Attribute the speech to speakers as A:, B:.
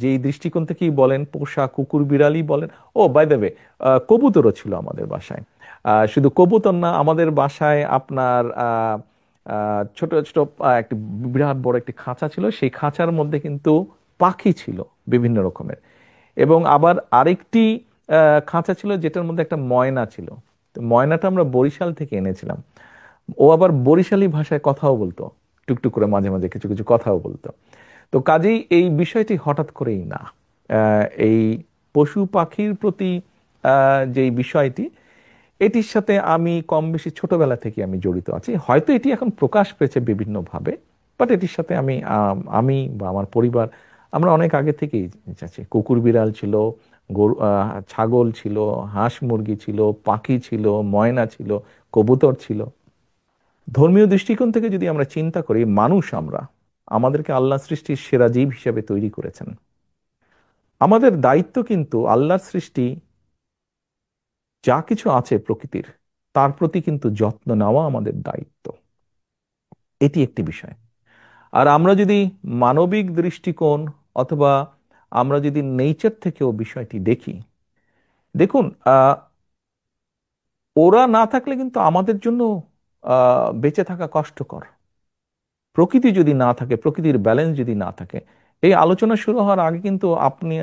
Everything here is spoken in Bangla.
A: যেই দৃষ্টিকোণ থেকেই বলেন, পোষা কুকুর বিড়ালই বলেন। ও বাই দ্য ওয়ে, কবুতরও ছিল আমাদের বাসায়। শুধু কবুতর না, আমাদের বাসায় আপনার ছোট ছোট একটি বিরাট বড় একটি খাঁচা ছিল, সেই খাঁচার মধ্যে কিন্তু পাখি ছিল বিভিন্ন রকমের। এবং আবার আরেকটি খাঁচা ছিল যেটার মধ্যে একটা ময়না ছিল। তো ময়নাটা আমরা বরিশাল থেকে এনেছিলাম। ও আবার বরিশালী ভাষায় কথাও বলতো, টুকটুক করে মাঝে মাঝে কিছু কিছু কথাও বলতো। তো কাজেই এই বিষয়টি হঠাৎ করেই না। এই পশু পাখির প্রতি যেই বিষয়টি, এটির সাথে আমি কম বেশি ছোটবেলা থেকে আমি জড়িত আছি। হয়তো এটি এখন প্রকাশ পেয়েছে বিভিন্নভাবে, বাট এটির সাথে আমি বা আমার পরিবার, আমরা অনেক আগে থেকেই আছি। কুকুর বিড়াল ছিল, গরু, ছাগল ছিল, হাঁস মুরগি ছিল, পাখি ছিল, ময়না ছিল, কবুতর ছিল। ধর্মীয় দৃষ্টিকোণ থেকে যদি আমরা চিন্তা করি, মানুষ আমরা, আমাদেরকে আল্লাহ সৃষ্টির সেরা জীব হিসেবে তৈরি করেছেন। আমাদের দায়িত্ব কিন্তু আল্লাহর সৃষ্টি যা কিছু আছে প্রকৃতির, তার প্রতি কিন্তু যত্ন নেওয়া আমাদের দায়িত্ব। এটি একটি বিষয়। আর আমরা যদি মানবিক দৃষ্টিকোণ অথবা আমরা যদি নেচার থেকেও বিষয়টি দেখি, দেখুন, ওরা না থাকলে কিন্তু আমাদের জন্য বেঁচে থাকা কষ্টকর। প্রকৃতি যদি না থাকে, প্রকৃতির ব্যালেন্স যদি না থাকে, এই আলোচনা শুরু হওয়ার আগে কিন্তু আপনি